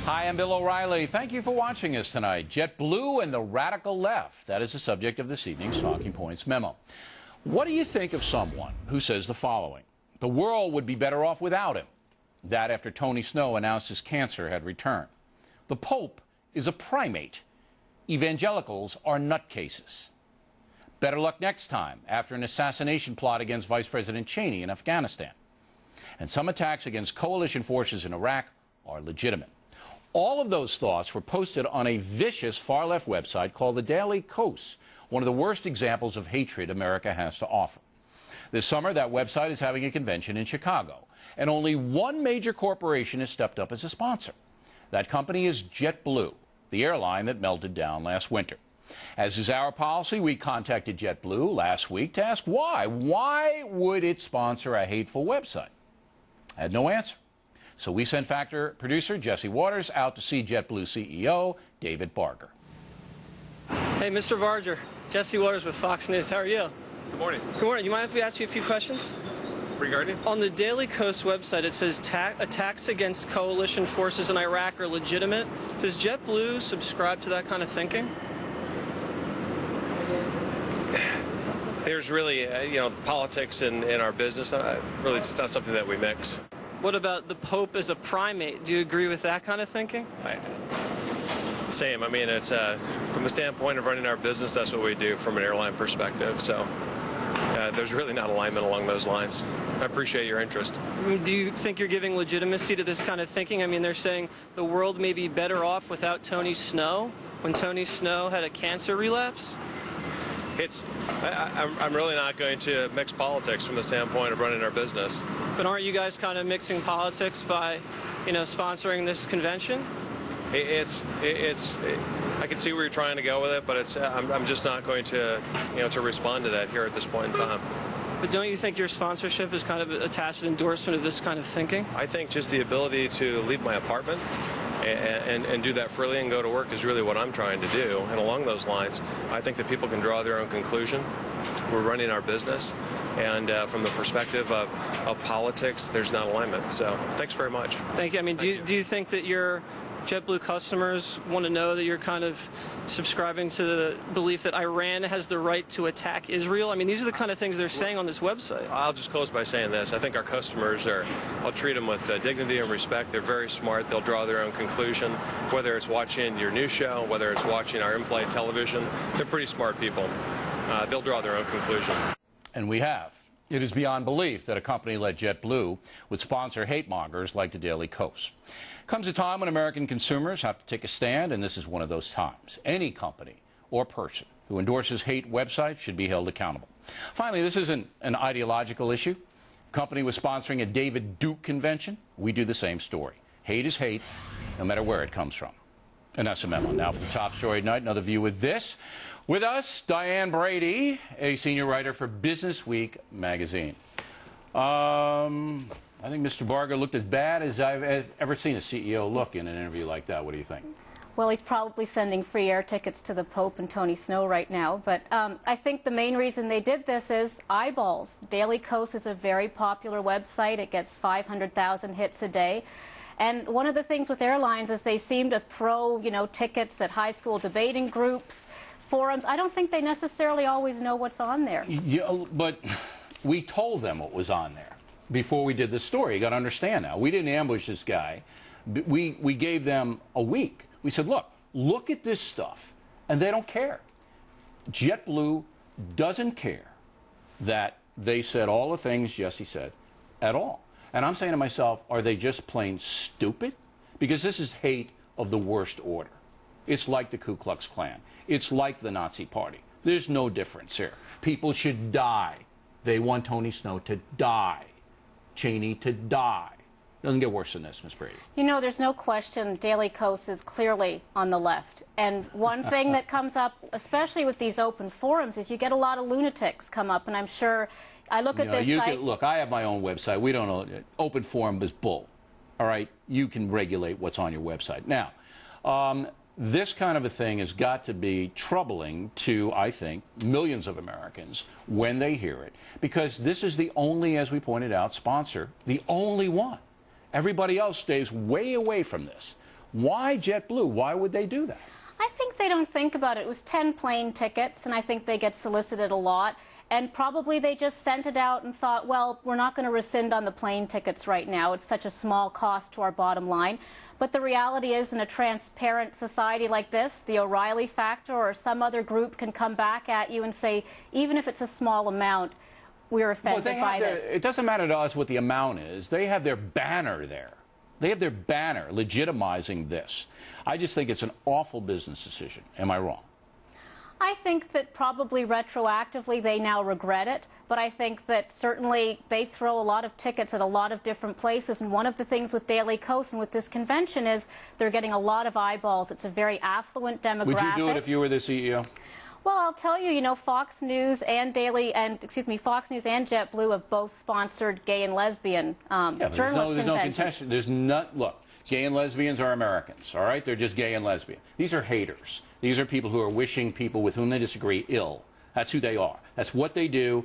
Hi, I'm Bill O'Reilly. Thank you for watching us tonight. JetBlue and the radical left. That is the subject of this evening's Talking Points memo. What do you think of someone who says the following? The world would be better off without him. That after Tony Snow announced his cancer had returned. The Pope is a primate. Evangelicals are nutcases. Better luck next time after an assassination plot against Vice President Cheney in Afghanistan. And some attacks against coalition forces in Iraq are legitimate. All of those thoughts were posted on a vicious far-left website called the Daily Kos, one of the worst examples of hatred America has to offer. This summer, that website is having a convention in Chicago, and only one major corporation has stepped up as a sponsor. That company is JetBlue, the airline that melted down last winter. As is our policy, we contacted JetBlue last week to ask why. Why would it sponsor a hateful website? Had no answer. So we sent Factor producer Jesse Waters out to see JetBlue CEO David Barger. Hey, Mr. Barger. Jesse Waters with Fox News. How are you? Good morning. Good morning. You mind if we ask you a few questions? Regarding? On the Daily Kos website, it says attacks against coalition forces in Iraq are legitimate. Does JetBlue subscribe to that kind of thinking? There's really, politics in our business. Really, it's not something that we mix. What about the Pope as a primate? Do you agree with that kind of thinking? Same. I mean, it's from the standpoint of running our business, that's what we do from an airline perspective. So there's really not alignment along those lines. I appreciate your interest. Do you think you're giving legitimacy to this kind of thinking? I mean, they're saying the world may be better off without Tony Snow when Tony Snow had a cancer relapse? I'm really not going to mix politics from the standpoint of running our business. But aren't you guys kind of mixing politics by, sponsoring this convention? I can see where you're trying to go with it, but I'm just not going to, to respond to that here at this point in time. But don't you think your sponsorship is kind of a tacit endorsement of this kind of thinking? I think just the ability to leave my apartment and do that freely and go to work is really what I'm trying to do. And along those lines, I think that people can draw their own conclusion. We're running our business, and from the perspective of politics, there's not alignment. So thanks very much. Thank you. I mean, do you think that your JetBlue customers want to know that you're kind of subscribing to the belief that Iran has the right to attack Israel? I mean, these are the kind of things they're saying on this website. I'll just close by saying this. I think our customers I'll treat them with dignity and respect. They're very smart. They'll draw their own conclusion, whether it's watching your news show, whether it's watching our in-flight television. They're pretty smart people. They'll draw their own conclusion. And we have. It is beyond belief that a company like JetBlue would sponsor hate mongers like the Daily Kos. Comes a time when American consumers have to take a stand, and this is one of those times. Any company or person who endorses hate websites should be held accountable. Finally, this isn't an ideological issue. The company was sponsoring a David Duke convention. We do the same story. Hate is hate, no matter where it comes from. And that's a memo. Now for the top story tonight, another view with this. With us, Diane Brady, a senior writer for Business Week magazine. I think Mr. Barger looked as bad as I've ever seen a CEO look in an interview like that. What do you think? Well, he's probably sending free air tickets to the Pope and Tony Snow right now. But I think the main reason they did this is eyeballs. Daily Kos is a very popular website. It gets 500,000 hits a day. And one of the things with airlines is they seem to throw, tickets at high school debating groups, forums. I don't think they necessarily always know what's on there. Yeah, but we told them what was on there before we did the story. You got to understand now. We didn't ambush this guy. We gave them a week. We said, look at this stuff, and they don't care. JetBlue doesn't care that they said all the things Jesse said at all. And I'm saying to myself, are they just plain stupid? Because this is hate of the worst order. It's like the Ku Klux Klan. It's like the Nazi Party. There's no difference here. People should die. They want Tony Snow to die. Cheney to die. Doesn't get worse than this, Ms. Brady. There's no question Daily Kos is clearly on the left. And one thing that comes up, especially with these open forums, is you get a lot of lunatics come up. And I'm sure, I look at this site. Look, I have my own website. We don't know. Open forum is bull. All right? You can regulate what's on your website. Now, this kind of a thing has got to be troubling to, I think, millions of Americans when they hear it, because this is the only, as we pointed out, sponsor, the only one. Everybody else stays way away from this. Why JetBlue? Why would they do that? I think they don't think about it. It was 10 plane tickets, and I think they get solicited a lot. And probably they just sent it out and thought, well, we're not going to rescind on the plane tickets right now. It's such a small cost to our bottom line. But the reality is, in a transparent society like this, the O'Reilly factor or some other group can come back at you and say, even if it's a small amount, we're offended by this. It doesn't matter to us what the amount is. They have their banner there. They have their banner legitimizing this. I just think it's an awful business decision. Am I wrong? I think that probably retroactively they now regret it, but I think that certainly they throw a lot of tickets at a lot of different places, and one of the things with Daily Kos and with this convention is they're getting a lot of eyeballs. It's a very affluent demographic. Would you do it if you were the CEO? Well, I'll tell you, Fox News and Fox News and JetBlue have both sponsored gay and lesbian journalist conventions. There's no contention. There's not. Look, gay and lesbians are Americans, all right? They're just gay and lesbian. These are haters. These are people who are wishing people with whom they disagree ill. That's who they are. That's what they do.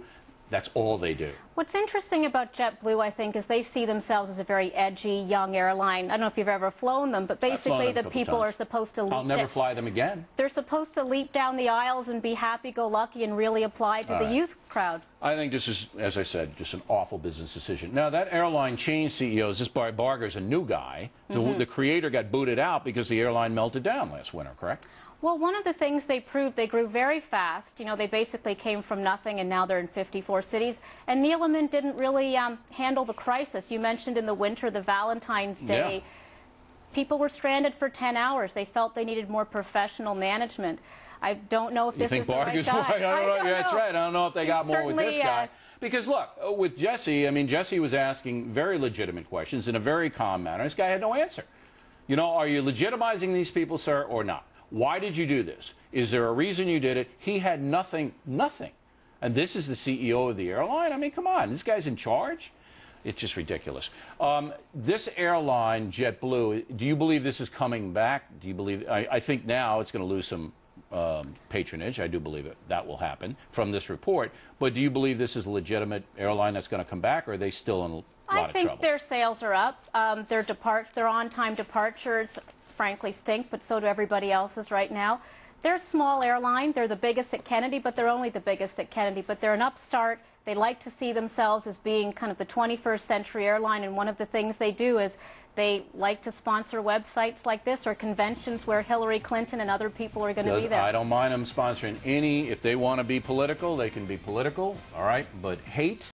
That's all they do. What's interesting about JetBlue, I think, is they see themselves as a very edgy, young airline. I don't know if you've ever flown them, but basically the people are supposed to leap. I'll never fly them again. They're supposed to leap down the aisles and be happy-go-lucky and really apply to the youth crowd. I think this is, as I said, just an awful business decision. Now, that airline changed CEOs. This Barry Barger's a new guy. The creator got booted out because the airline melted down last winter, correct? Well, one of the things they proved, they grew very fast. They basically came from nothing, and now they're in 54 cities. And Neeleman didn't really handle the crisis. You mentioned in the winter, the Valentine's Day. Yeah. People were stranded for 10 hours. They felt they needed more professional management. I don't know if this is the right guy. You think Barger's right? I don't know. That's right. I don't know if they got more with this guy. Because, look, with Jesse, Jesse was asking very legitimate questions in a very calm manner. This guy had no answer. Are you legitimizing these people, sir, or not? Why did you do this? Is there a reason you did it? He had nothing. And this is the CEO of the airline? Come on. This guy's in charge? It's just ridiculous. This airline, JetBlue, do you believe this is coming back? Do you believe? I think now it's going to lose some patronage. I do believe that will happen from this report. But do you believe this is a legitimate airline that's going to come back, or are they still in a lot of trouble? I think their sales are up. Their on-time departures, frankly, stink, but so do everybody else's right now. They're a small airline. They're the biggest at Kennedy, but they're only the biggest at Kennedy. But they're an upstart. They like to see themselves as being kind of the 21st century airline, and one of the things they do is they like to sponsor websites like this or conventions where Hillary Clinton and other people are going to be there. I don't mind them sponsoring any. If they want to be political, they can be political, all right? But hate